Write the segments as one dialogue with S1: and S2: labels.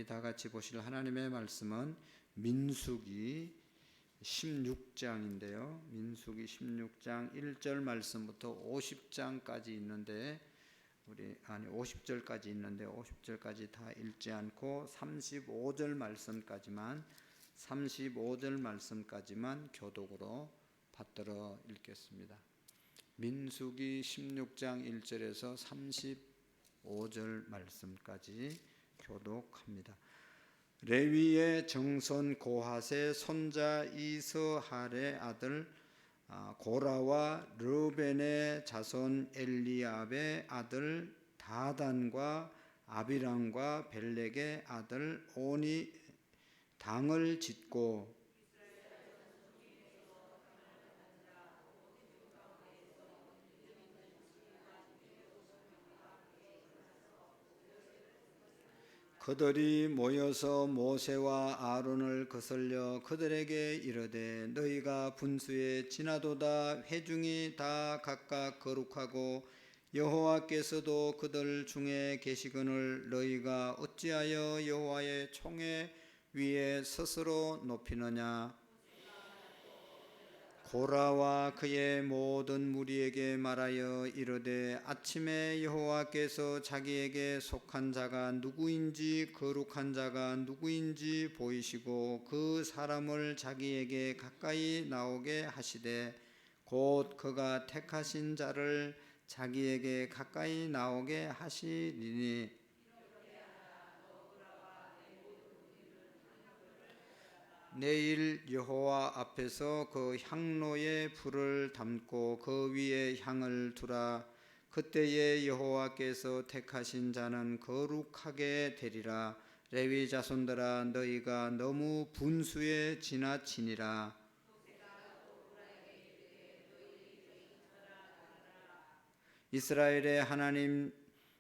S1: 우리 다 같이 보실 하나님의 말씀은 민수기 16장인데요. 민수기 16장 1절 말씀부터 50장까지 있는데 50절까지 있는데 50절까지 다 읽지 않고 35절 말씀까지만 교독으로 받들어 읽겠습니다. 민수기 16장 1절에서 35절 말씀까지 교독합니다. 레위의 정손 고핫의 손자 이스할의 아들 고라와 르벤의 자손 엘리압의 아들 다단과 아비람과 벨렉의 아들 온이 당을 짓고 그들이 모여서 모세와 아론을 거슬려 그들에게 이르되 너희가 분수에 지나도다 회중이 다 각각 거룩하고 여호와께서도 그들 중에 계시거늘 너희가 어찌하여 여호와의 총회 위에 스스로 높이느냐. 고라와 그의 모든 무리에게 말하여 이르되 아침에 여호와께서 자기에게 속한 자가 누구인지 거룩한 자가 누구인지 보이시고 그 사람을 자기에게 가까이 나오게 하시되 곧 그가 택하신 자를 자기에게 가까이 나오게 하시리니 내일 여호와 앞에서 그 향로에 불을 담고 그 위에 향을 두라. 그때에 여호와께서 택하신 자는 거룩하게 되리라. 레위 자손들아 너희가 너무 분수에 지나치니라. 이스라엘의 하나님이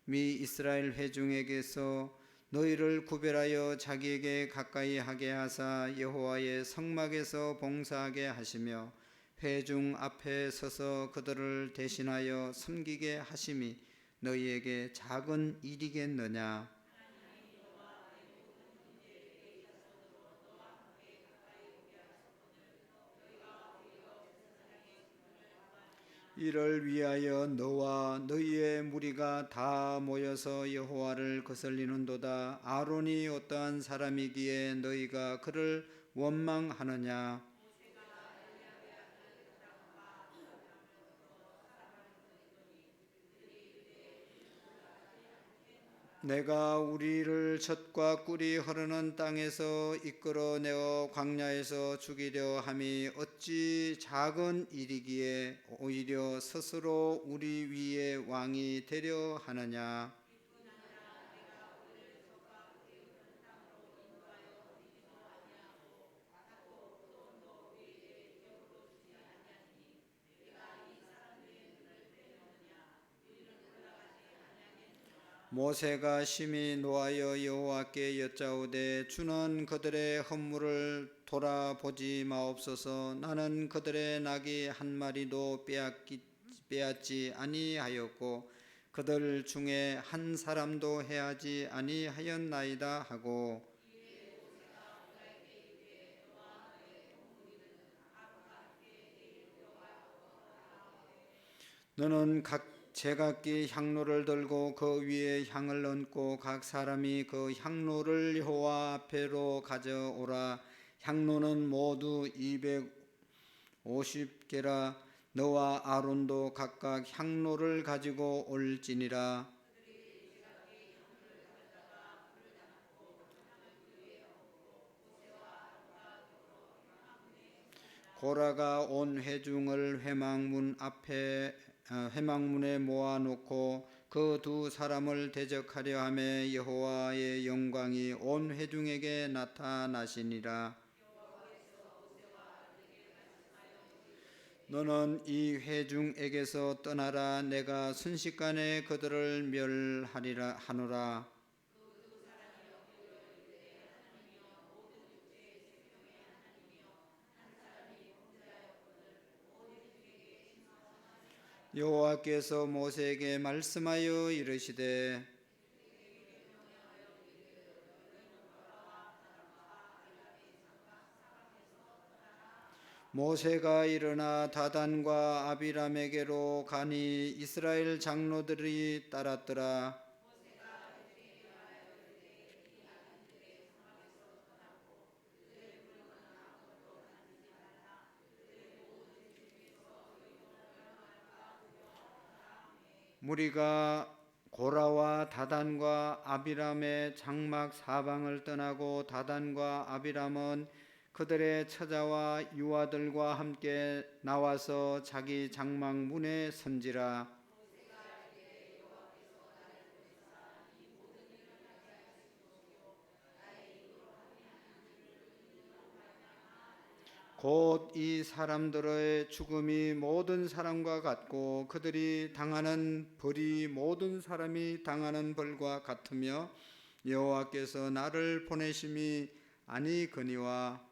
S1: 이스라엘 회중에게서 너희를 구별하여 자기에게 가까이 하게 하사 여호와의 성막에서 봉사하게 하시며 회중 앞에 서서 그들을 대신하여 섬기게 하심이 너희에게 작은 일이겠느냐. 이를 위하여 너와 너희의 무리가 다 모여서 여호와를 거슬리는도다. 아론이 어떠한 사람이기에 너희가 그를 원망하느냐. 내가 우리를 젖과 꿀이 흐르는 땅에서 이끌어내어 광야에서 죽이려 함이 어찌 작은 일이기에 오히려 스스로 우리 위에 왕이 되려 하느냐. 모세가 심히 노하여 여호와께 여짜오되 주는 그들의 헌물을 돌아보지 마옵소서. 나는 그들의 나귀 한 마리도 빼앗지 아니하였고 그들 중에 한 사람도 해하지 아니하였나이다 하고 너는 각 제각기 향로를 들고 그 위에 향을 얹고 각 사람이 그 향로를 여호와 앞에로 가져오라. 향로는 모두 250개라. 너와 아론도 각각 향로를 가지고 올지니라. 고라가 온 회중을 회막문에 모아놓고 그 두 사람을 대적하려 하매 여호와의 영광이 온 회중에게 나타나시니라. 너는 이 회중에게서 떠나라. 내가 순식간에 그들을 멸하리라 하노라. 여호와께서 모세에게 말씀하여 이르시되 모세가 일어나 다단과 아비람에게로 가니 이스라엘 장로들이 따랐더라. 무리가 고라와 다단과 아비람의 장막 사방을 떠나고 다단과 아비람은 그들의 처자와 유아들과 함께 나와서 자기 장막 문에 선지라. 곧 이 사람들의 죽음이 모든 사람과 같고 그들이 당하는 벌이 모든 사람이 당하는 벌과 같으며 여호와께서 나를 보내심이 아니거니와.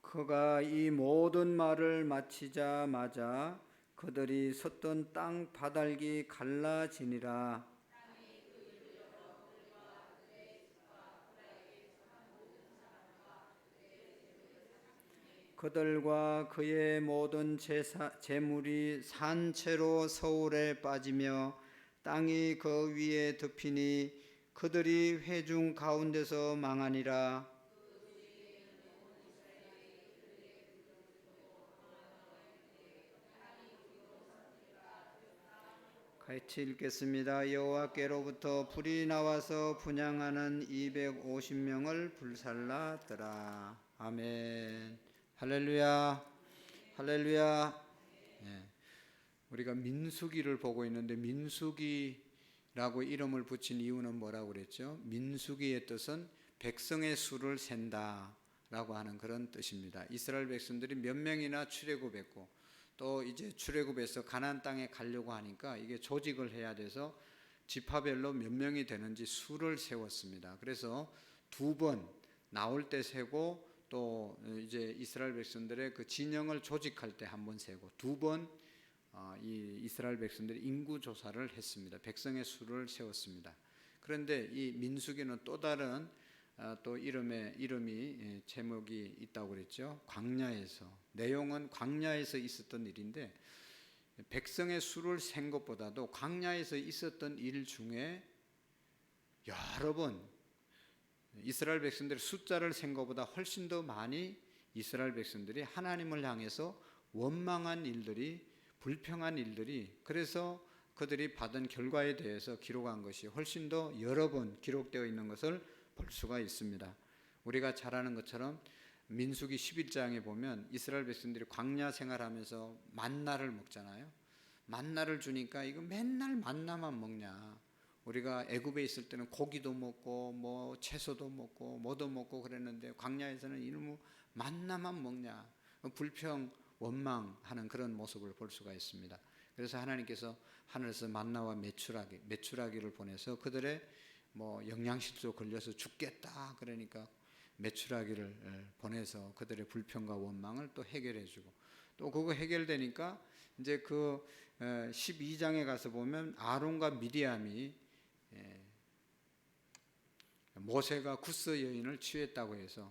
S1: 그가 이 모든 말을 마치자마자 그들이 섰던 땅 바닥이 갈라지니라. 그들과 그의 모든 재물이 산채로 서울에 빠지며 땅이 그 위에 덮이니 그들이 회중 가운데서 망하니라. 같이 읽겠습니다. 여호와께로부터 불이 나와서 분향하는 250명을 불살랐더라. 아멘. 할렐루야. 할렐루야. 예. 우리가 민수기를 보고 있는데 민수기라고 이름을 붙인 이유는 뭐라고 그랬죠? 민수기의 뜻은 백성의 수를 센다라고 하는 그런 뜻입니다. 이스라엘 백성들이 몇 명이나 출애굽했고 또 이제 출애굽해서 가나안 땅에 가려고 하니까 이게 조직을 해야 돼서 지파별로 몇 명이 되는지 수를 세웠습니다. 그래서 2번 나올 때 세고 또 이제 이스라엘 백성들의 그 진영을 조직할 때 한 번 세고 2번 이 이스라엘 백성들이 인구 조사를 했습니다. 백성의 수를 세웠습니다. 그런데 이 민수기는 또 다른 또 이름이 제목이 있다고 그랬죠. 광야에서. 내용은 광야에서 있었던 일인데 백성의 수를 센 것보다도 광야에서 있었던 일 중에 여러 번 이스라엘 백성들의 숫자를 센 것보다 훨씬 더 많이 이스라엘 백성들이 하나님을 향해서 원망한 일들이, 불평한 일들이, 그래서 그들이 받은 결과에 대해서 기록한 것이 훨씬 더 여러 번 기록되어 있는 것을 볼 수가 있습니다. 우리가 잘 아는 것처럼 민수기 11장에 보면 이스라엘 백성들이 광야 생활하면서 만나를 먹잖아요. 만나를 주니까 이거 맨날 만나만 먹냐. 우리가 애굽에 있을 때는 고기도 먹고 뭐 채소도 먹고 뭐도 먹고 그랬는데 광야에서는 이놈의 만나만 먹냐. 불평, 원망하는 그런 모습을 볼 수가 있습니다. 그래서 하나님께서 하늘에서 만나와 메추라기를 보내서 그들의 뭐 영양실조 걸려서 죽겠다 그러니까 메추라기를 보내서 그들의 불평과 원망을 또 해결해주고 또 그거 해결되니까 이제 그 12장에 가서 보면 아론과 미리암이 모세가 구스 여인을 취했다고 해서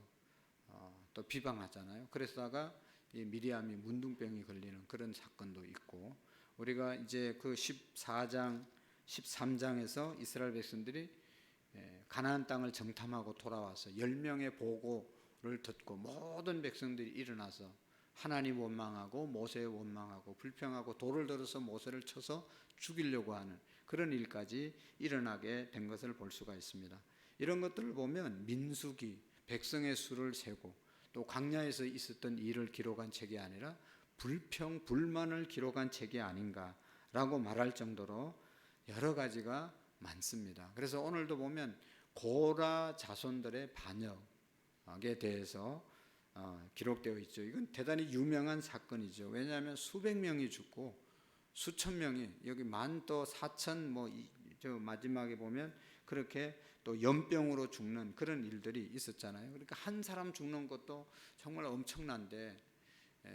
S1: 또 비방하잖아요. 그러다가 이 미리암이 문둥병이 걸리는 그런 사건도 있고 우리가 이제 그 14장, 13장에서 이스라엘 백성들이 가나안 땅을 정탐하고 돌아와서 10명의 보고를 듣고 모든 백성들이 일어나서 하나님 원망하고 모세 원망하고 불평하고 돌을 들어서 모세를 쳐서 죽이려고 하는 그런 일까지 일어나게 된 것을 볼 수가 있습니다. 이런 것들을 보면 민수기, 백성의 수를 세고 또 광야에서 있었던 일을 기록한 책이 아니라 불평, 불만을 기록한 책이 아닌가라고 말할 정도로 여러 가지가 많습니다. 그래서 오늘도 보면 고라 자손들의 반역에 대해서 기록되어 있죠. 이건 대단히 유명한 사건이죠. 왜냐하면 수백 명이 죽고 수천 명이 여기 14,000 저 마지막에 보면 그렇게 또 연병으로 죽는 그런 일들이 있었잖아요. 그러니까 한 사람 죽는 것도 정말 엄청난데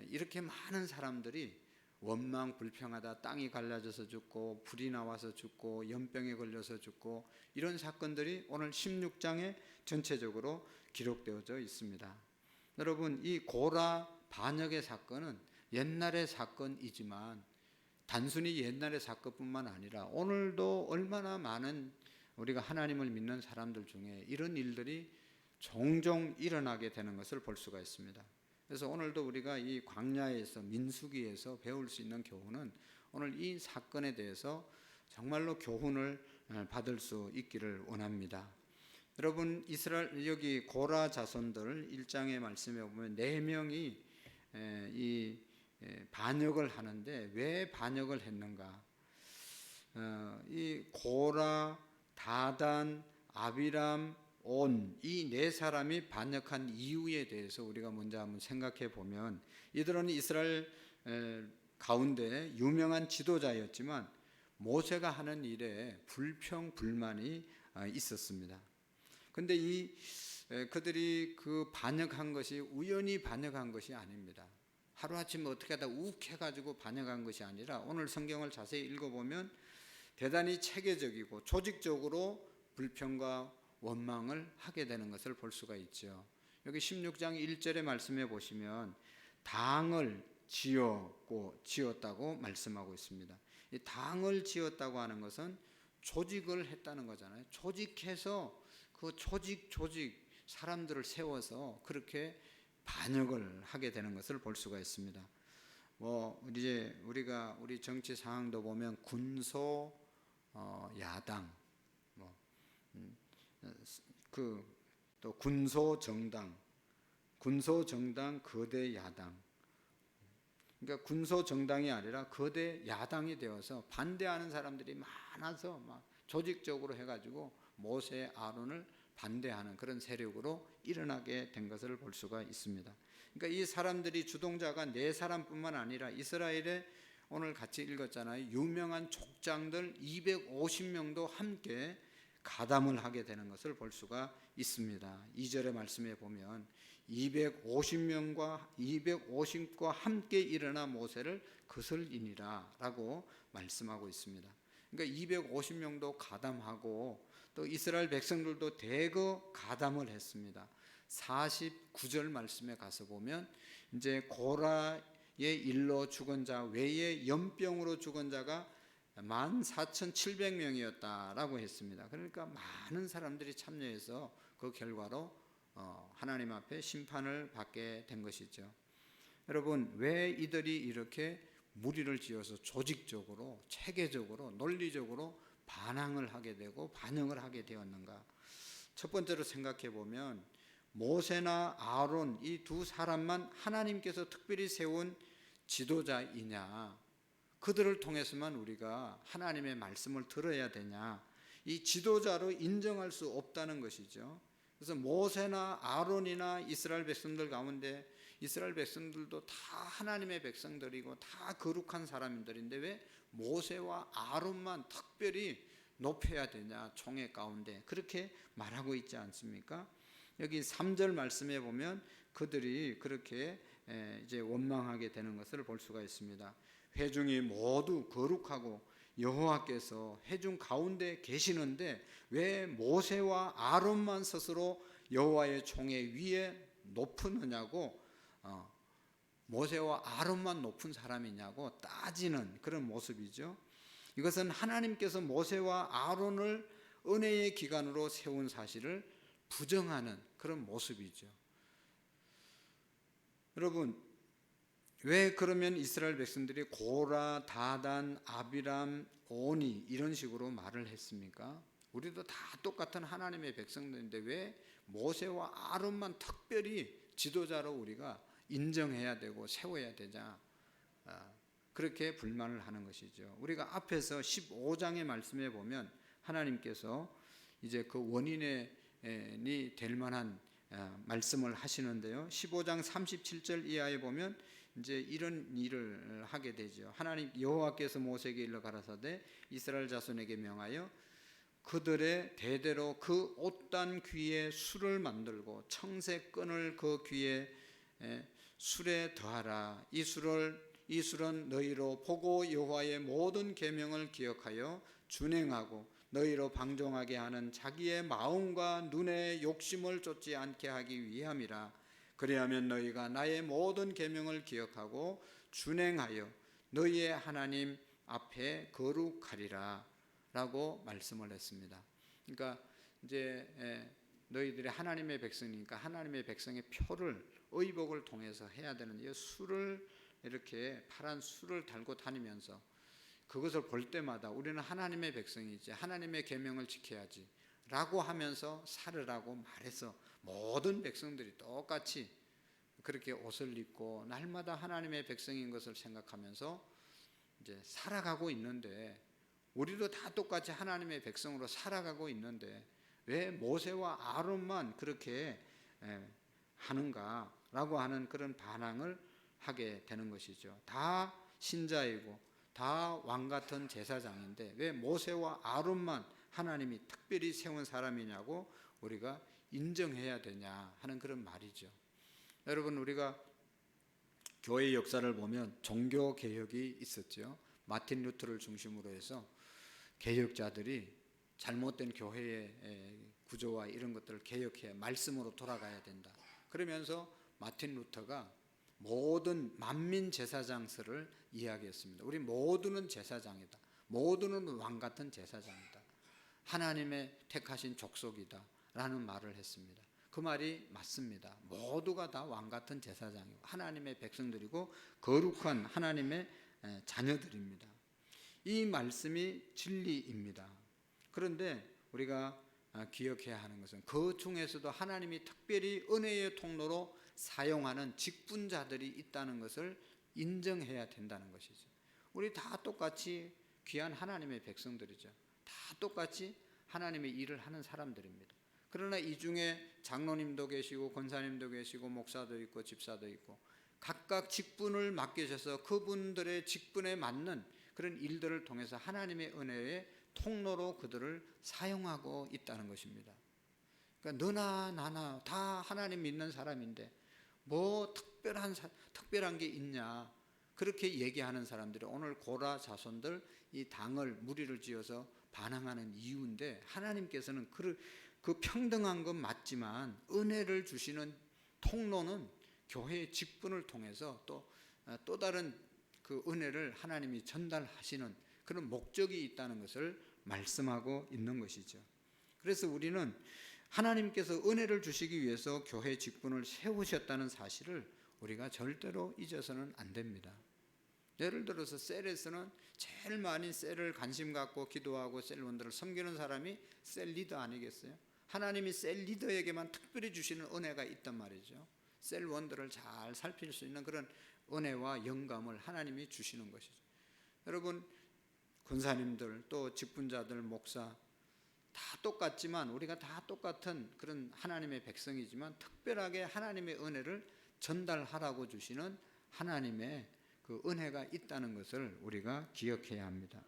S1: 이렇게 많은 사람들이 원망 불평하다 땅이 갈라져서 죽고 불이 나와서 죽고 연병에 걸려서 죽고 이런 사건들이 오늘 16장에 전체적으로 기록되어져 있습니다. 여러분, 이 고라 반역의 사건은 옛날의 사건이지만 단순히 옛날의 사건뿐만 아니라 오늘도 얼마나 많은 우리가 하나님을 믿는 사람들 중에 이런 일들이 종종 일어나게 되는 것을 볼 수가 있습니다. 그래서 오늘도 우리가 이 광야에서 민수기에서 배울 수 있는 교훈은 오늘 이 사건에 대해서 정말로 교훈을 받을 수 있기를 원합니다. 여러분, 이스라엘 여기 고라 자손들 1장의 말씀에 보면 4명이 이 반역을 하는데 왜 반역을 했는가? 이 고라, 다단, 아비람, 온 이 4사람이 반역한 이유에 대해서 우리가 먼저 한번 생각해 보면 이들은 이스라엘 가운데 유명한 지도자였지만 모세가 하는 일에 불평 불만이 있었습니다. 근데 그들이 그 반역한 것이 우연히 반역한 것이 아닙니다. 하루아침에 어떻게 하다 욱해가지고 반역한 것이 아니라 오늘 성경을 자세히 읽어보면 대단히 체계적이고 조직적으로 불평과 원망을 하게 되는 것을 볼 수가 있죠. 여기 16장 1절의 말씀에 보시면 당을 지었다고 말씀하고 있습니다. 이 당을 지었다고 하는 것은 조직을 했다는 거잖아요. 조직해서 그 조직 사람들을 세워서 그렇게 반역을 하게 되는 것을 볼 수가 있습니다. 이제 우리가 우리 정치 상황도 보면 군소 야당, 또 군소 정당, 거대 야당. 그러니까 군소 정당이 아니라 거대 야당이 되어서 반대하는 사람들이 많아서 막 조직적으로 해가지고 모세, 아론을 반대하는 그런 세력으로 일어나게 된 것을 볼 수가 있습니다. 그러니까 이 사람들이 주동자가 4사람뿐만 아니라 이스라엘에 오늘 같이 읽었잖아요. 유명한 족장들 250명도 함께 가담을 하게 되는 것을 볼 수가 있습니다. 2절의 말씀에 보면 250과 함께 일어나 모세를 거슬리니라 라고 말씀하고 있습니다. 그러니까 250명도 가담하고 또 이스라엘 백성들도 대거 가담을 했습니다. 49절 말씀에 가서 보면 이제 고라의 일로 죽은 자 외에 연병으로 죽은 자가 14,700명이었다라고 했습니다. 그러니까 많은 사람들이 참여해서 그 결과로 하나님 앞에 심판을 받게 된 것이죠. 여러분, 왜 이들이 이렇게 무리를 지어서 조직적으로, 체계적으로, 논리적으로 반항을 하게 되고 반역을 하게 되었는가? 첫 번째로 생각해 보면 모세나 아론 이 2사람만 하나님께서 특별히 세운 지도자이냐, 그들을 통해서만 우리가 하나님의 말씀을 들어야 되냐, 이 지도자로 인정할 수 없다는 것이죠. 그래서 모세나 아론이나 이스라엘 백성들 가운데 이스라엘 백성들도 다 하나님의 백성들이고 다 거룩한 사람들인데 왜 모세와 아론만 특별히 높여야 되냐, 총회 가운데 그렇게 말하고 있지 않습니까? 여기 3절 말씀에 보면 그들이 그렇게 이제 원망하게 되는 것을 볼 수가 있습니다. 회중이 모두 거룩하고 여호와께서 회중 가운데 계시는데 왜 모세와 아론만 스스로 여호와의 총회 위에 높으느냐고, 모세와 아론만 높은 사람이냐고 따지는 그런 모습이죠. 이것은 하나님께서 모세와 아론을 은혜의 기관으로 세운 사실을 부정하는 그런 모습이죠. 여러분, 왜 그러면 이스라엘 백성들이 고라, 다단, 아비람, 오니 이런 식으로 말을 했습니까? 우리도 다 똑같은 하나님의 백성들인데 왜 모세와 아론만 특별히 지도자로 우리가 인정해야 되고 세워야 되냐, 그렇게 불만을 하는 것이죠. 우리가 앞에서 15장의 말씀에 보면 하나님께서 이제 그 원인이 될 만한 말씀을 하시는데요. 15장 37절 이하에 보면 이제 이런 일을 하게 되죠. 하나님 여호와께서 모세에게 일러 가라사대 이스라엘 자손에게 명하여 그들의 대대로 그 옷단 귀에 술을 만들고 청색 끈을 그 귀에 술에 더하라. 이 술은 너희로 보고 여호와의 모든 계명을 기억하여 준행하고 너희로 방종하게 하는 자기의 마음과 눈의 욕심을 쫓지 않게 하기 위함이라. 그리하면 너희가 나의 모든 계명을 기억하고 준행하여 너희의 하나님 앞에 거룩하리라 라고 말씀을 했습니다. 그러니까 이제 너희들이 하나님의 백성이니까 하나님의 백성의 표를 의복을 통해서 해야 되는 이 술을 이렇게 파란 술을 달고 다니면서 그것을 볼 때마다 우리는 하나님의 백성이지 하나님의 계명을 지켜야지 라고 하면서 살으라고 말해서 모든 백성들이 똑같이 그렇게 옷을 입고 날마다 하나님의 백성인 것을 생각하면서 이제 살아가고 있는데, 우리도 다 똑같이 하나님의 백성으로 살아가고 있는데 왜 모세와 아론만 그렇게 하는가라고 하는 그런 반항을 하게 되는 것이죠. 다 신자이고 다 왕같은 제사장인데 왜 모세와 아론만 하나님이 특별히 세운 사람이냐고 우리가 인정해야 되냐 하는 그런 말이죠. 여러분, 우리가 교회 역사를 보면 종교 개혁이 있었죠. 마틴 루터를 중심으로 해서 개혁자들이 잘못된 교회의 구조와 이런 것들을 개혁해 말씀으로 돌아가야 된다. 그러면서 마틴 루터가 모든 만민 제사장설을 이야기했습니다. 우리 모두는 제사장이다. 모두는 왕같은 제사장이다. 하나님의 택하신 족속이다 라는 말을 했습니다. 그 말이 맞습니다. 모두가 다 왕같은 제사장이고 하나님의 백성들이고 거룩한 하나님의 자녀들입니다. 이 말씀이 진리입니다. 그런데 우리가 기억해야 하는 것은 그 중에서도 하나님이 특별히 은혜의 통로로 사용하는 직분자들이 있다는 것을 인정해야 된다는 것이죠. 우리 다 똑같이 귀한 하나님의 백성들이죠. 다 똑같이 하나님의 일을 하는 사람들입니다. 그러나 이 중에 장로님도 계시고 권사님도 계시고 목사도 있고 집사도 있고 각각 직분을 맡겨져서 그분들의 직분에 맞는 그런 일들을 통해서 하나님의 은혜의 통로로 그들을 사용하고 있다는 것입니다. 그러니까 너나 나나 다 하나님 믿는 사람인데 뭐 특별한 게 있냐 그렇게 얘기하는 사람들이 오늘 고라 자손들 이 당을 무리를 지어서 반항하는 이유인데, 하나님께서는 그 평등한 건 맞지만 은혜를 주시는 통로는 교회의 직분을 통해서 또 다른 그 은혜를 하나님이 전달하시는 그런 목적이 있다는 것을 말씀하고 있는 것이죠. 그래서 우리는 하나님께서 은혜를 주시기 위해서 교회 직분을 세우셨다는 사실을 우리가 절대로 잊어서는 안 됩니다. 예를 들어서 셀에서는 제일 많이 셀을 관심 갖고 기도하고 셀원들을 섬기는 사람이 셀 리더 아니겠어요? 하나님이 셀 리더에게만 특별히 주시는 은혜가 있단 말이죠. 셀원들을 잘 살필 수 있는 그런 은혜와 영감을 하나님이 주시는 것이죠. 여러분, 권사님들 또 직분자들 목사 다 똑같지만 우리가 다 똑같은 그런 하나님의 백성이지만 특별하게 하나님의 은혜를 전달하라고 주시는 하나님의 그 은혜가 있다는 것을 우리가 기억해야 합니다.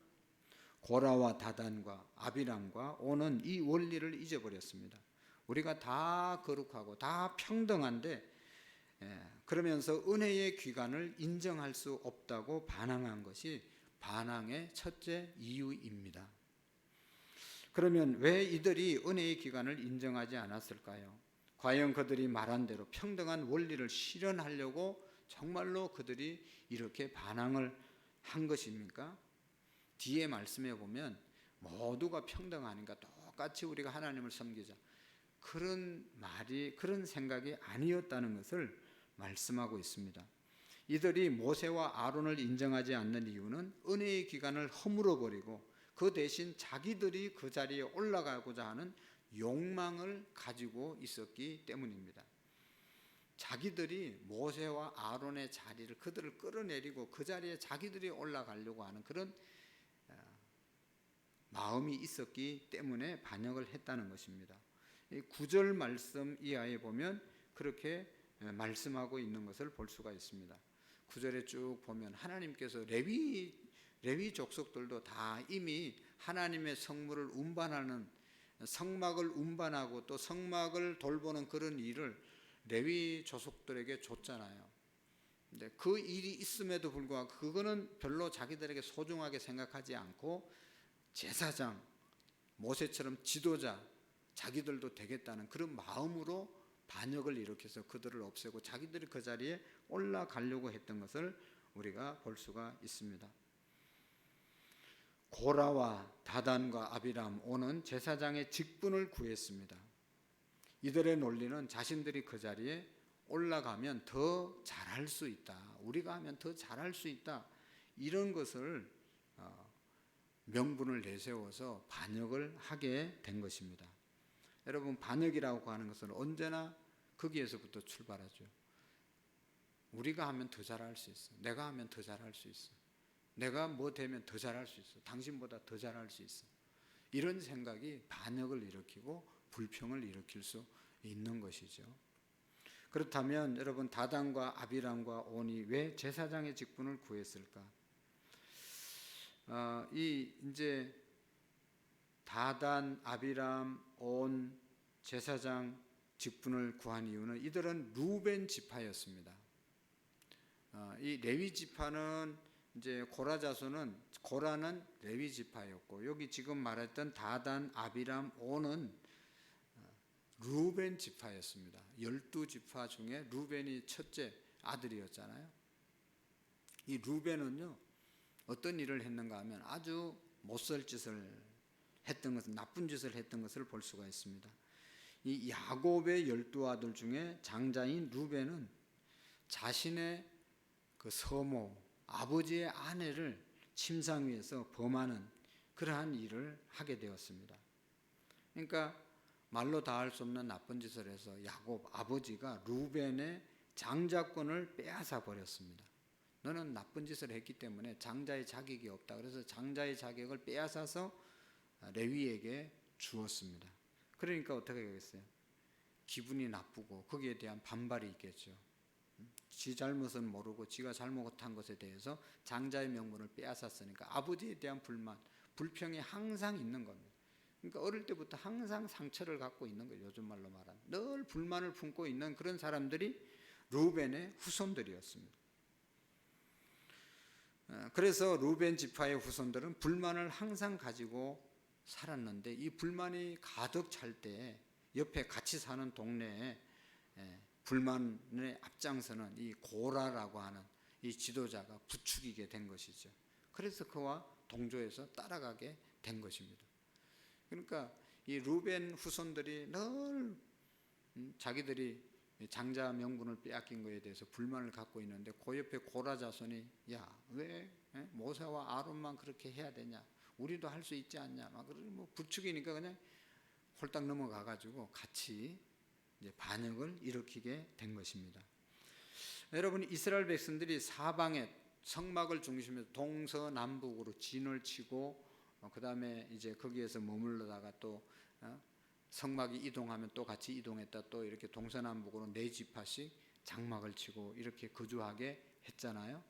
S1: 고라와 다단과 아비람과 오는 이 원리를 잊어버렸습니다. 우리가 다 거룩하고 다 평등한데 그러면서 은혜의 귀관을 인정할 수 없다고 반항한 것이 반항의 첫째 이유입니다. 그러면 왜 이들이 은혜의 기관을 인정하지 않았을까요? 과연 그들이 말한 대로 평등한 원리를 실현하려고 정말로 그들이 이렇게 반항을 한 것입니까? 뒤에 말씀해 보면 모두가 평등하니까 똑같이 우리가 하나님을 섬기자, 그런 말이 그런 생각이 아니었다는 것을 말씀하고 있습니다. 이들이 모세와 아론을 인정하지 않는 이유는 은혜의 기관을 허물어 버리고 그 대신 자기들이 그 자리에 올라가고자 하는 욕망을 가지고 있었기 때문입니다. 자기들이 모세와 아론의 자리를 그들을 끌어내리고 그 자리에 자기들이 올라가려고 하는 그런 마음이 있었기 때문에 반역을 했다는 것입니다. 9절 말씀 이하에 보면 그렇게 말씀하고 있는 것을 볼 수가 있습니다. 9절에 쭉 보면 하나님께서 레위 족속들도 다 이미 하나님의 성물을 운반하는, 성막을 운반하고 또 성막을 돌보는 그런 일을 레위 족속들에게 줬잖아요. 근데 그 일이 있음에도 불구하고 그거는 별로 자기들에게 소중하게 생각하지 않고 제사장, 모세처럼 지도자, 자기들도 되겠다는 그런 마음으로 반역을 일으켜서 그들을 없애고 자기들이 그 자리에 올라가려고 했던 것을 우리가 볼 수가 있습니다. 고라와 다단과 아비람, 온은 제사장의 직분을 구했습니다. 이들의 논리는 자신들이 그 자리에 올라가면 더 잘할 수 있다, 우리가 하면 더 잘할 수 있다, 이런 것을 명분을 내세워서 반역을 하게 된 것입니다. 여러분, 반역이라고 하는 것은 언제나 거기에서부터 출발하죠. 우리가 하면 더 잘할 수 있어, 내가 하면 더 잘할 수 있어, 내가 뭐 되면 더 잘할 수 있어, 당신보다 더 잘할 수 있어, 이런 생각이 반역을 일으키고 불평을 일으킬 수 있는 것이죠. 그렇다면 여러분, 다단과 아비람과 온이 왜 제사장의 직분을 구했을까? 이제 다단, 아비람, 온 제사장 직분을 구한 이유는 이들은 루벤 지파였습니다. 이 레위 지파는 이제 고라 자손은, 고라는 레위 지파였고, 여기 지금 말했던 다단, 아비람, 온은 루벤 지파였습니다. 12지파 중에 루벤이 첫째 아들이었잖아요. 이 루벤은요, 어떤 일을 했는가 하면 아주 못쓸 짓을 했던 것은, 나쁜 짓을 했던 것을 볼 수가 있습니다. 이 야곱의 12아들 중에 장자인 루벤은 자신의 그 서모, 아버지의 아내를 침상위에서 범하는 그러한 일을 하게 되었습니다. 그러니까 말로 다 할 수 없는 나쁜 짓을 해서 야곱 아버지가 루벤의 장자권을 빼앗아 버렸습니다. 너는 나쁜 짓을 했기 때문에 장자의 자격이 없다. 그래서 장자의 자격을 빼앗아서 레위에게 주었습니다. 그러니까 어떻게 하겠어요? 기분이 나쁘고 거기에 대한 반발이 있겠죠. 지 잘못은 모르고 지가 잘못한 것에 대해서 장자의 명분을 빼앗았으니까 아버지에 대한 불만, 불평이 항상 있는 겁니다. 그러니까 어릴 때부터 항상 상처를 갖고 있는 거예요. 요즘 말로 말하면 늘 불만을 품고 있는 그런 사람들이 루벤의 후손들이었습니다. 그래서 루벤 지파의 후손들은 불만을 항상 가지고 살았는데, 이 불만이 가득 찰 때 옆에 같이 사는 동네에 불만의 앞장서는 이 고라라고 하는 이 지도자가 부추기게 된 것이죠. 그래서 그와 동조해서 따라가게 된 것입니다. 그러니까 이 루벤 후손들이 늘 자기들이 장자 명분을 빼앗긴 것에 대해서 불만을 갖고 있는데, 그 옆에 고라 자손이 야, 왜 모세와 아론만 그렇게 해야 되냐, 우리도 할 수 있지 않냐, 막 뭐 부추기니까 그냥 홀딱 넘어가 가지고 같이 이제 반역을 일으키게 된 것입니다. 여러분, 이스라엘 백성들이 사방에 성막을 중심으로 동서남북으로 진을 치고 그 다음에 이제 거기에서 머물러다가 또 성막이 이동하면 또 같이 이동했다, 또 이렇게 동서남북으로 4지파씩 장막을 치고 이렇게 거주하게 했잖아요.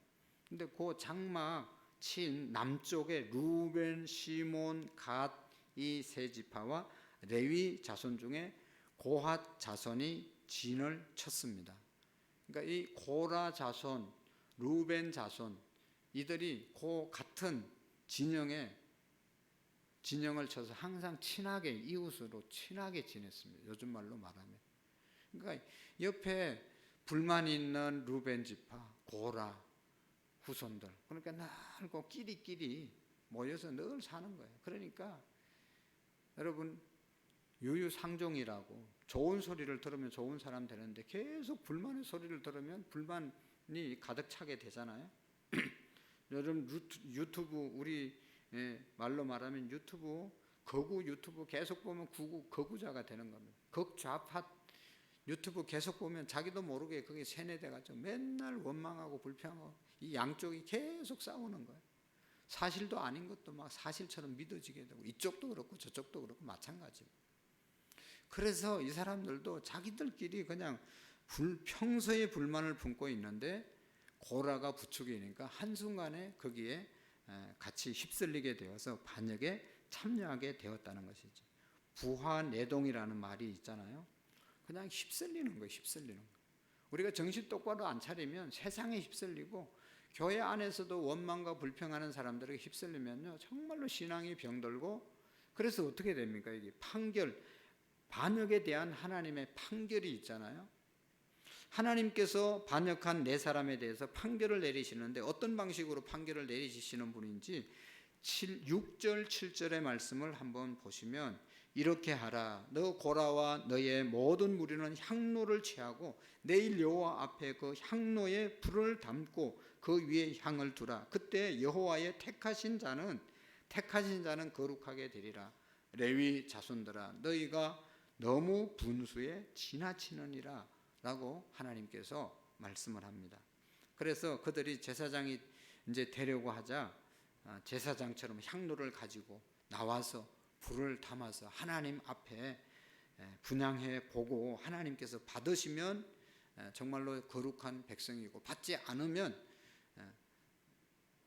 S1: 근데 그 장막 친 남쪽에 루벤, 시몬, 갓 이 3지파와 레위 자손 중에 고핫 자손이 진을 쳤습니다. 그러니까 이 고라 자손, 루벤 자손, 이들이 그 같은 진영을 쳐서 항상 친하게, 이웃으로 친하게 지냈습니다. 요즘 말로 말하면. 그러니까 옆에 불만 있는 루벤 지파, 고라 후손들, 그러니까 늘 그 끼리끼리 모여서 늘 사는 거예요. 그러니까 여러분, 유유상종이라고 좋은 소리를 들으면 좋은 사람 되는데 계속 불만의 소리를 들으면 불만이 가득 차게 되잖아요. 여러분, 유튜브, 우리 말로 말하면 유튜브, 거구 유튜브 계속 보면 거구자가 되는 겁니다. 극좌파 유튜브 계속 보면 자기도 모르게 그게 세뇌돼가지고 맨날 원망하고 불평하고 이 양쪽이 계속 싸우는 거예요. 사실도 아닌 것도 막 사실처럼 믿어지게 되고, 이쪽도 그렇고 저쪽도 그렇고 마찬가지입니다. 그래서 이 사람들도 자기들끼리 그냥 평소에 불만을 품고 있는데 고라가 부추기니까 한순간에 거기에 같이 휩쓸리게 되어서 반역에 참여하게 되었다는 것이죠. 부화내동이라는 말이 있잖아요. 그냥 휩쓸리는 거예요. 휩쓸리는 거. 우리가 정신 똑바로 안 차리면 세상에 휩쓸리고 교회 안에서도 원망과 불평하는 사람들에게 휩쓸리면요 정말로 신앙이 병들고, 그래서 어떻게 됩니까? 이게 판결, 반역에 대한 하나님의 판결이 있잖아요. 하나님께서 반역한 네 사람에 대해서 판결을 내리시는데 어떤 방식으로 판결을 내리시는 분인지 6절 7절의 말씀을 한번 보시면, 이렇게 하라. 너 고라와 너의 모든 무리는 향로를 취하고 내일 여호와 앞에 그 향로에 불을 담고 그 위에 향을 두라. 그때 여호와의 택하신 자는 거룩하게 되리라. 레위 자손들아, 너희가 너무 분수에 지나치느니라 라고 하나님께서 말씀을 합니다. 그래서 그들이 제사장이 이제 되려고 하자 제사장처럼 향로를 가지고 나와서 불을 담아서 하나님 앞에 분향해 보고, 하나님께서 받으시면 정말로 거룩한 백성이고 받지 않으면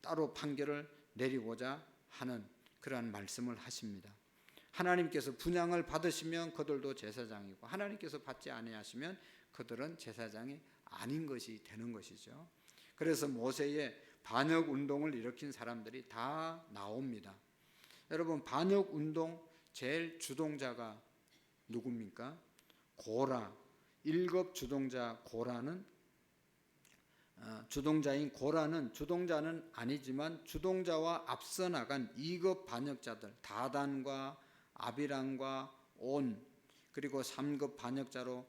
S1: 따로 판결을 내리고자 하는 그러한 말씀을 하십니다. 하나님께서 분향을 받으시면 그들도 제사장이고, 하나님께서 받지 아니하시면 그들은 제사장이 아닌 것이 되는 것이죠. 그래서 모세의 반역 운동을 일으킨 사람들이 다 나옵니다. 여러분, 반역 운동 제일 주동자가 누굽니까? 고라. 1급 주동자 고라는 주동자인 고라는 주동자는 아니지만 주동자와 앞서 나간 2급 반역자들 다단과 아비람과 온, 그리고 3급 반역자로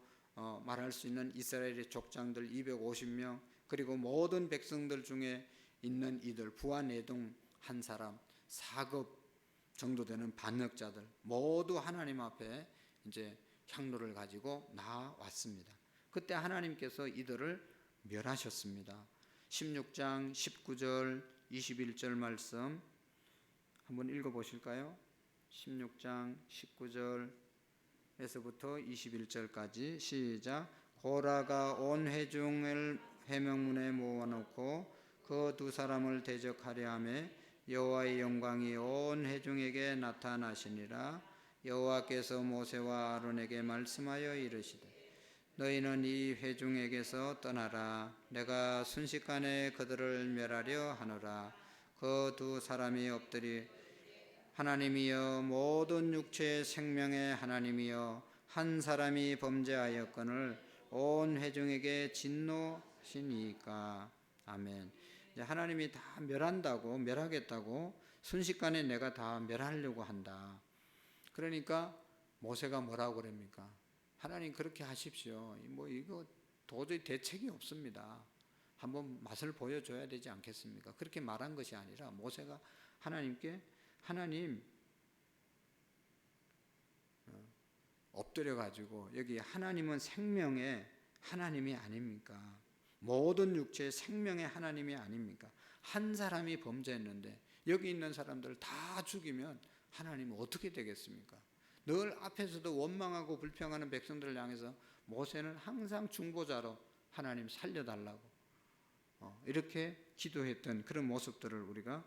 S1: 말할 수 있는 이스라엘의 족장들 250명, 그리고 모든 백성들 중에 있는 이들 부하내동 한 사람, 4급 정도 되는 반역자들 모두 하나님 앞에 이제 향로를 가지고 나왔습니다. 그때 하나님께서 이들을 멸하셨습니다. 16장 19절 21절 말씀 한번 읽어 보실까요? 16장 19절에서부터 21절까지 시작. 고라가 온 회중을 회명문에 모아놓고 그 두 사람을 대적하려 하며 여호와의 영광이 온 회중에게 나타나시니라. 여호와께서 모세와 아론에게 말씀하여 이르시되 너희는 이 회중에게서 떠나라. 내가 순식간에 그들을 멸하려 하노라. 그 두 사람이 엎드리 하나님이여 모든 육체의 생명의 하나님이여 한 사람이 범죄하였거늘 온 회중에게 진노하시니까. 아멘. 이제 하나님이 다 멸하겠다고 순식간에 내가 다 멸하려고 한다. 그러니까 모세가 뭐라고 그럽니까? 하나님 그렇게 하십시오. 이거 도저히 대책이 없습니다. 한번 맛을 보여줘야 되지 않겠습니까? 그렇게 말한 것이 아니라 모세가 하나님께 하나님 엎드려 가지고 여기 하나님은 생명의 하나님이 아닙니까? 모든 육체의 생명의 하나님이 아닙니까? 한 사람이 범죄했는데 여기 있는 사람들을 다 죽이면 하나님은 어떻게 되겠습니까? 늘 앞에서도 원망하고 불평하는 백성들을 향해서 모세는 항상 중보자로 하나님 살려달라고 이렇게 기도했던 그런 모습들을 우리가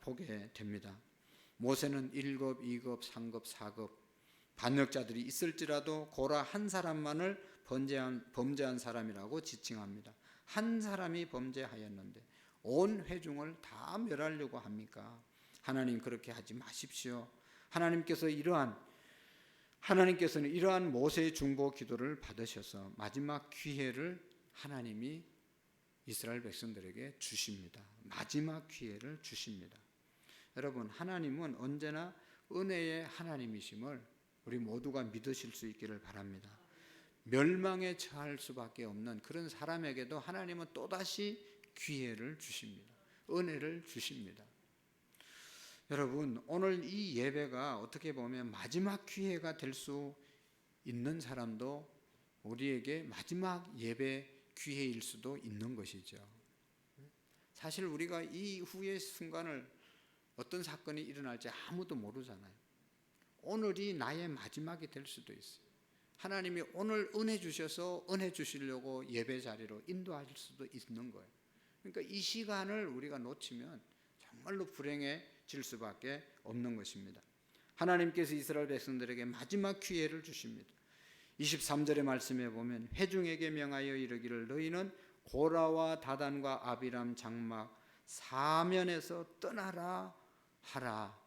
S1: 보게 됩니다. 모세는 1급, 2급, 3급, 4급 반역자들이 있을지라도 고라 한 사람만을 범죄한 사람이라고 지칭합니다. 한 사람이 범죄하였는데 온 회중을 다 멸하려고 합니까? 하나님 그렇게 하지 마십시오. 하나님께서는 이러한 모세의 중보 기도를 받으셔서 마지막 기회를 하나님이 이스라엘 백성들에게 주십니다. 마지막 기회를 주십니다. 여러분, 하나님은 언제나 은혜의 하나님이심을 우리 모두가 믿으실 수 있기를 바랍니다. 멸망에 처할 수밖에 없는 그런 사람에게도 하나님은 또다시 기회를 주십니다. 은혜를 주십니다. 여러분, 오늘 이 예배가 어떻게 보면 마지막 기회가 될 수 있는 사람도 우리에게 마지막 예배 기회일 수도 있는 것이죠. 사실 우리가 이후의 순간을 어떤 사건이 일어날지 아무도 모르잖아요. 오늘이 나의 마지막이 될 수도 있어요. 하나님이 오늘 은혜 주셔서 은혜 주시려고 예배 자리로 인도하실 수도 있는 거예요. 그러니까 이 시간을 우리가 놓치면 정말로 불행해질 수밖에 없는 것입니다. 하나님께서 이스라엘 백성들에게 마지막 기회를 주십니다. 23절의 말씀에 보면 회중에게 명하여 이르기를 너희는 고라와 다단과 아비람 장막 사면에서 떠나라 하라.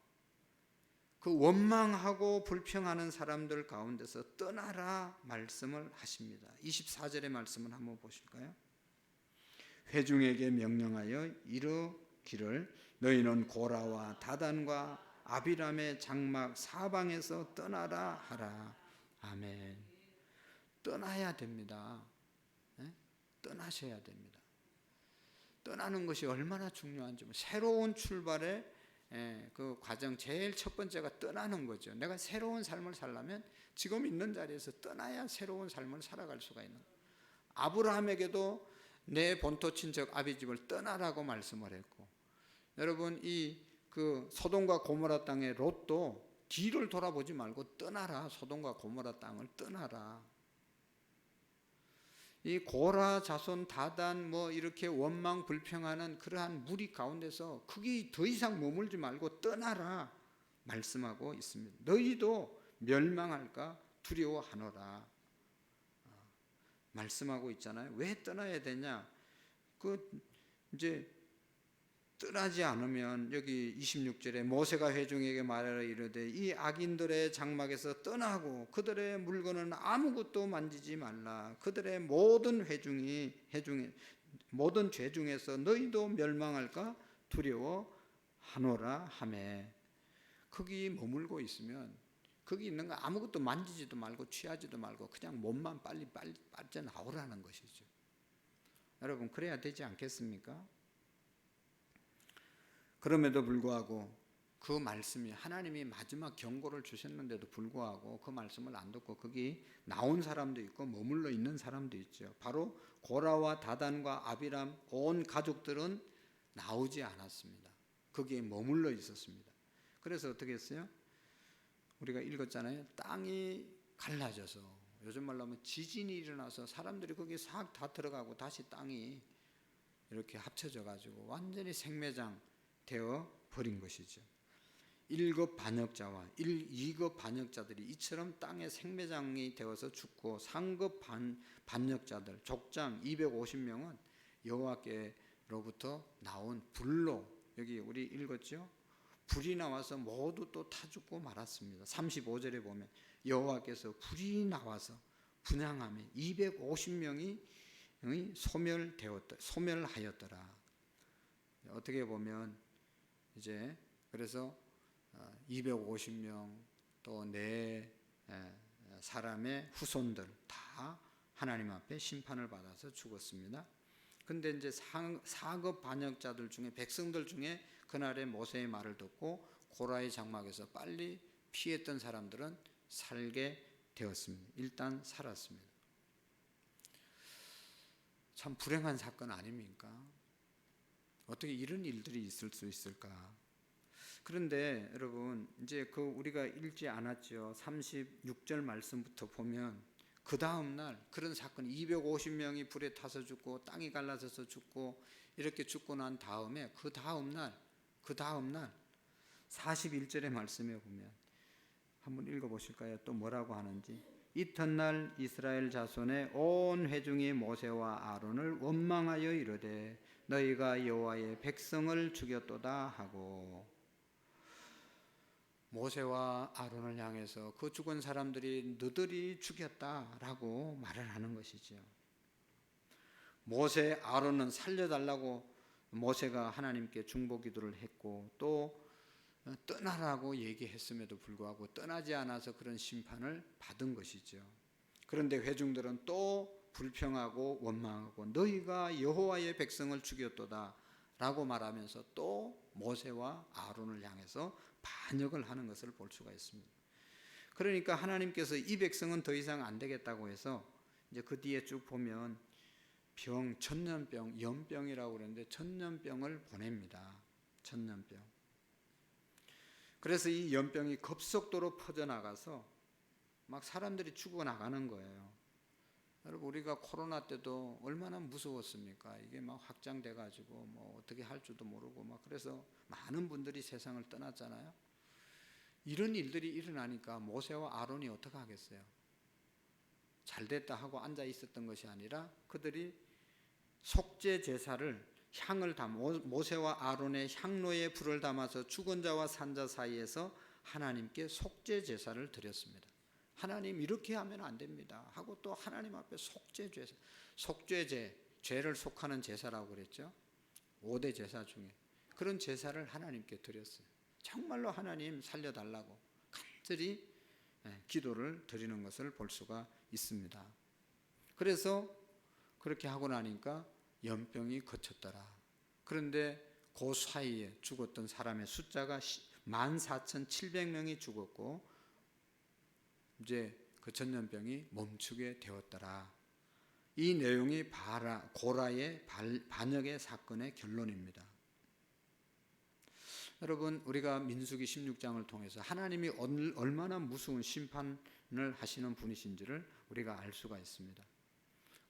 S1: 그 원망하고 불평하는 사람들 가운데서 떠나라 말씀을 하십니다. 24절의 말씀을 한번 보실까요? 회중에게 명령하여 이르기를 너희는 고라와 다단과 아비람의 장막 사방에서 떠나라 하라. 아멘. 떠나야 됩니다. 떠나셔야 됩니다. 떠나는 것이 얼마나 중요한지, 새로운 출발의 그 과정 제일 첫 번째가 떠나는 거죠. 내가 새로운 삶을 살려면 지금 있는 자리에서 떠나야 새로운 삶을 살아갈 수가 있는 거예요. 아브라함에게도 내 본토 친척 아비 집을 떠나라고 말씀을 했고, 여러분 이 그 소돔과 고모라 땅의 롯도 뒤를 돌아보지 말고 떠나라. 소돔과 고모라 땅을 떠나라. 이 고라 자손 다단 뭐 이렇게 원망 불평하는 그러한 무리 가운데서 거기 더 이상 머물지 말고 떠나라 말씀하고 있습니다. 너희도 멸망할까 두려워하노라 말씀하고 있잖아요. 왜 떠나야 되냐? 이제 떠나지 않으면 여기 26절에 모세가 회중에게 말하여 이르되 이 악인들의 장막에서 떠나고 그들의 물건은 아무것도 만지지 말라. 그들의 모든 모든 죄 중에서 너희도 멸망할까 두려워하노라 하매, 거기 머물고 있으면 거기 있는 거 아무것도 만지지도 말고 취하지도 말고 그냥 몸만 빨리 빠져나오라는 것이죠. 여러분 그래야 되지 않겠습니까? 그럼에도 불구하고 그 말씀이 하나님이 마지막 경고를 주셨는데도 불구하고 그 말씀을 안 듣고 거기 나온 사람도 있고 머물러 있는 사람도 있죠. 바로 고라와 다단과 아비람 온 가족들은 나오지 않았습니다. 거기에 머물러 있었습니다. 그래서 어떻게 했어요? 우리가 읽었잖아요. 땅이 갈라져서, 요즘 말로 하면 지진이 일어나서 사람들이 거기 싹 다 들어가고 다시 땅이 이렇게 합쳐져 가지고 완전히 생매장 되어 버린 것이죠. 1급 반역자와 2급 반역자들이 이처럼 땅에 생매장이 되어서 죽고 3급 반역자들 족장 250명은 여호와께로부터 나온 불로, 여기 우리 읽었죠? 불이 나와서 모두 또 타 죽고 말았습니다. 35절에 보면 여호와께서 불이 나와서 분향하며 250명이 소멸하였더라. 어떻게 보면 이제 그래서 250명 또 네 사람의 후손들 다 하나님 앞에 심판을 받아서 죽었습니다. 근데 이제 4급 반역자들 중에, 백성들 중에 그날의 모세의 말을 듣고 고라의 장막에서 빨리 피했던 사람들은 살게 되었습니다. 일단 살았습니다. 참 불행한 사건 아닙니까? 어떻게 이런 일들이 있을 수 있을까? 그런데 여러분 이제 우리가 읽지 않았죠. 36절 말씀부터 보면 그 다음 날 그런 사건 250명이 불에 타서 죽고 땅이 갈라져서 죽고 이렇게 죽고 난 다음에 그 다음 날 41절의 말씀에 보면 한번 읽어보실까요? 또 뭐라고 하는지. 이튿날 이스라엘 자손의 온 회중이 모세와 아론을 원망하여 이르되 너희가 여호와의 백성을 죽였도다 하고, 모세와 아론을 향해서 그 죽은 사람들이 너들이 죽였다라고 말을 하는 것이죠. 모세 아론은 살려달라고 모세가 하나님께 중보 기도를 했고 또 떠나라고 얘기했음에도 불구하고 떠나지 않아서 그런 심판을 받은 것이죠. 그런데 회중들은 또 불평하고 원망하고 너희가 여호와의 백성을 죽였도다 라고 말하면서 또 모세와 아론을 향해서 반역을 하는 것을 볼 수가 있습니다. 그러니까 하나님께서 이 백성은 더 이상 안 되겠다고 해서 이제 그 뒤에 쭉 보면 천년병, 연병이라고 그러는데 천년병을 보냅니다. 천년병. 그래서 이 연병이 급속도로 퍼져나가서 막 사람들이 죽어나가는 거예요. 여러분 우리가 코로나 때도 얼마나 무서웠습니까? 이게 막 확장돼 가지고 뭐 어떻게 할 줄도 모르고 막 그래서 많은 분들이 세상을 떠났잖아요. 이런 일들이 일어나니까 모세와 아론이 어떻게 하겠어요? 잘됐다 하고 앉아 있었던 것이 아니라 그들이 속죄 제사를 향을 담아 모세와 아론의 향로에 불을 담아서 죽은 자와 산 자 사이에서 하나님께 속죄 제사를 드렸습니다. 하나님 이렇게 하면 안 됩니다 하고 또 하나님 앞에 속죄 제사, 속죄제, 죄를 속하는 제사라고 그랬죠. 5대 제사 중에 그런 제사를 하나님께 드렸어요. 정말로 하나님 살려달라고 간절히 기도를 드리는 것을 볼 수가 있습니다. 그래서 그렇게 하고 나니까 연병이 그쳤더라. 그런데 그 사이에 죽었던 사람의 숫자가 14,700명이 죽었고 이제 그 전염병이 멈추게 되었더라. 이 내용이 고라의 반역의 사건의 결론입니다. 여러분, 우리가 민수기 16장을 통해서 하나님이 얼마나 무서운 심판을 하시는 분이신지를 우리가 알 수가 있습니다.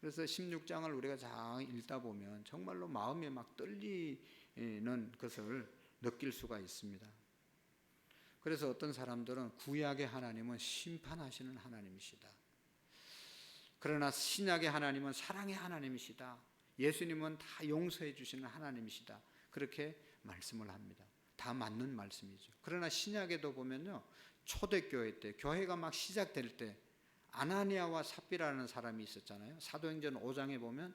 S1: 그래서 16장을 우리가 잘 읽다 보면 정말로 마음이 막 떨리는 것을 느낄 수가 있습니다. 그래서 어떤 사람들은 구약의 하나님은 심판하시는 하나님이시다. 그러나 신약의 하나님은 사랑의 하나님이시다. 예수님은 다 용서해 주시는 하나님이시다. 그렇게 말씀을 합니다. 다 맞는 말씀이죠. 그러나 신약에도 보면요, 초대교회 때, 교회가 막 시작될 때 아나니아와 삽비라는 사람이 있었잖아요. 사도행전 5장에 보면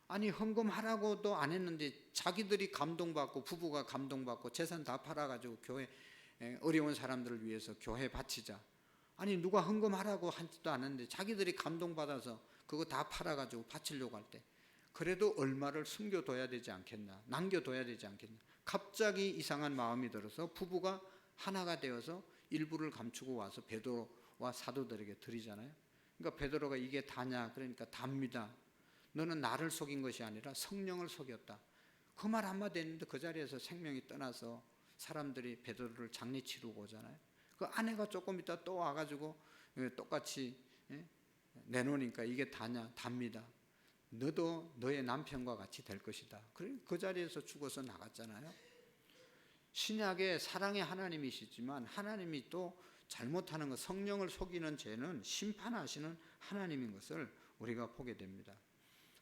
S1: 아니 헌금하라고도 안 했는데 자기들이 감동받고 부부가 감동받고 재산 다 팔아가지고 교회 어려운 사람들을 위해서 교회 바치자. 아니 누가 헌금하라고 하지도 않았는데 자기들이 감동받아서 그거 다 팔아가지고 바치려고 할 때 그래도 얼마를 숨겨둬야 되지 않겠나, 남겨둬야 되지 않겠나. 갑자기 이상한 마음이 들어서 부부가 하나가 되어서 일부를 감추고 와서 베드로와 사도들에게 드리잖아요. 그러니까 베드로가 이게 다냐, 그러니까 답니다. 너는 나를 속인 것이 아니라 성령을 속였다. 그 말 한마디 했는데 그 자리에서 생명이 떠나서 사람들이 베드로를 장례 치르고 오잖아요. 그 아내가 조금 있다 또 와가지고 똑같이 내놓으니까 이게 다냐, 답니다. 너도 너의 남편과 같이 될 것이다. 그 자리에서 죽어서 나갔잖아요. 신약의 사랑의 하나님이시지만 하나님이 또 잘못하는 것, 성령을 속이는 죄는 심판하시는 하나님인 것을 우리가 보게 됩니다.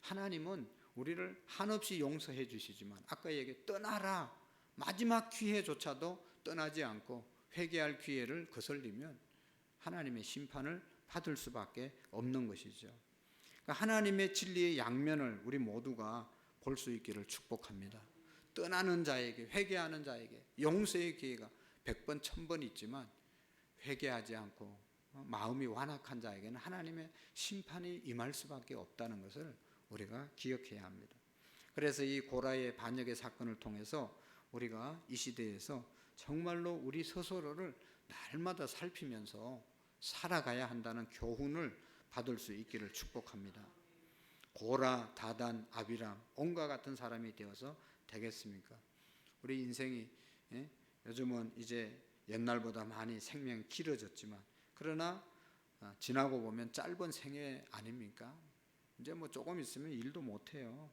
S1: 하나님은 우리를 한없이 용서해 주시지만 아까 얘기해 떠나라, 마지막 기회조차도 떠나지 않고 회개할 기회를 거슬리면 하나님의 심판을 받을 수밖에 없는 것이죠. 하나님의 진리의 양면을 우리 모두가 볼 수 있기를 축복합니다. 떠나는 자에게, 회개하는 자에게 용서의 기회가 100번, 1000번 있지만 회개하지 않고 마음이 완악한 자에게는 하나님의 심판이 임할 수밖에 없다는 것을 우리가 기억해야 합니다. 그래서 이 고라의 반역의 사건을 통해서 우리가 이 시대에서 정말로 우리 스스로를 날마다 살피면서 살아가야 한다는 교훈을 받을 수 있기를 축복합니다. 고라, 다단, 아비람, 온과 같은 사람이 되어서 되겠습니까? 우리 인생이 요즘은 이제 옛날보다 많이 생명이 길어졌지만 그러나 지나고 보면 짧은 생애 아닙니까? 이제 뭐 조금 있으면 일도 못해요.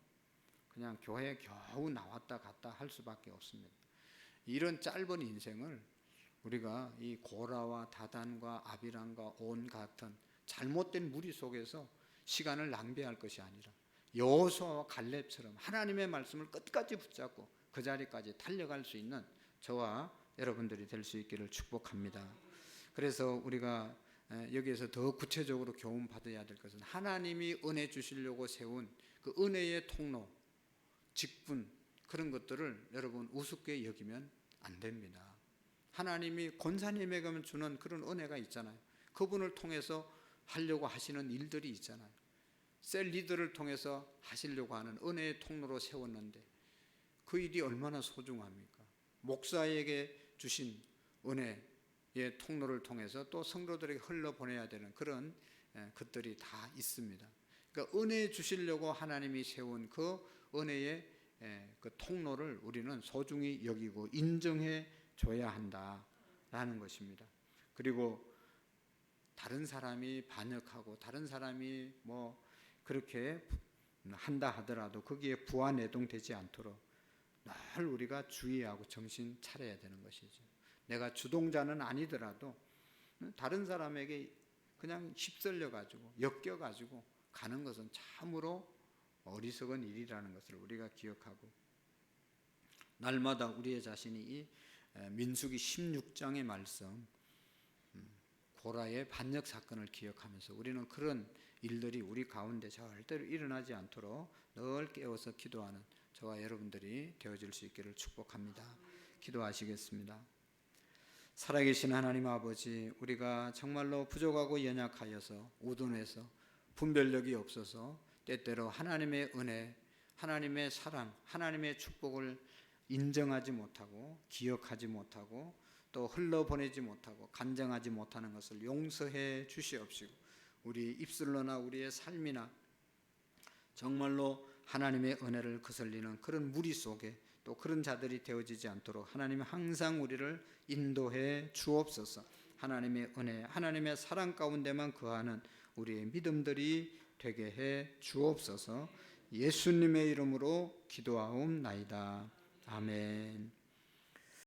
S1: 그냥 교회에 겨우 나왔다 갔다 할 수밖에 없습니다. 이런 짧은 인생을 우리가 이 고라와 다단과 아비람과 온 같은 잘못된 무리 속에서 시간을 낭비할 것이 아니라 여호수아와 갈렙처럼 하나님의 말씀을 끝까지 붙잡고 그 자리까지 달려갈 수 있는 저와 여러분들이 될 수 있기를 축복합니다. 그래서 우리가 여기에서 더 구체적으로 교훈 받아야 될 것은 하나님이 은혜 주시려고 세운 그 은혜의 통로, 직분, 그런 것들을 여러분 우습게 여기면 안 됩니다. 하나님이 권사님에게 주는 그런 은혜가 있잖아요. 그분을 통해서 하려고 하시는 일들이 있잖아요. 셀 리더를 통해서 하시려고 하는 은혜의 통로로 세웠는데 그 일이 얼마나 소중합니까? 목사에게 주신 은혜의 통로를 통해서 또 성도들에게 흘러보내야 되는 그런 것들이 다 있습니다. 그러니까 은혜 주시려고 하나님이 세운 그 은혜의 그 통로를 우리는 소중히 여기고 인정해 줘야 한다라는 것입니다. 그리고 다른 사람이 반역하고 다른 사람이 뭐 그렇게 한다 하더라도 거기에 부안해동되지 않도록 늘 우리가 주의하고 정신 차려야 되는 것이죠. 내가 주동자는 아니더라도 다른 사람에게 그냥 휩쓸려 가지고 엮여 가지고 가는 것은 참으로 어리석은 일이라는 것을 우리가 기억하고, 날마다 우리의 자신이 이 민수기 16장의 말씀, 고라의 반역 사건을 기억하면서 우리는 그런 일들이 우리 가운데 절대로 일어나지 않도록 늘 깨워서 기도하는 저와 여러분들이 되어질 수 있기를 축복합니다. 기도하시겠습니다. 살아계신 하나님 아버지, 우리가 정말로 부족하고 연약하여서 우둔해서 분별력이 없어서 때때로 하나님의 은혜, 하나님의 사랑, 하나님의 축복을 인정하지 못하고 기억하지 못하고 또 흘러보내지 못하고 간증하지 못하는 것을 용서해 주시옵시고, 우리 입술로나 우리의 삶이나 정말로 하나님의 은혜를 거슬리는 그런 무리 속에 또 그런 자들이 되어지지 않도록 하나님 항상 우리를 인도해 주옵소서. 하나님의 은혜, 하나님의 사랑 가운데만 거하는 우리의 믿음들이 되게 해 주옵소서. 예수님의 이름으로 기도하옵나이다. 아멘.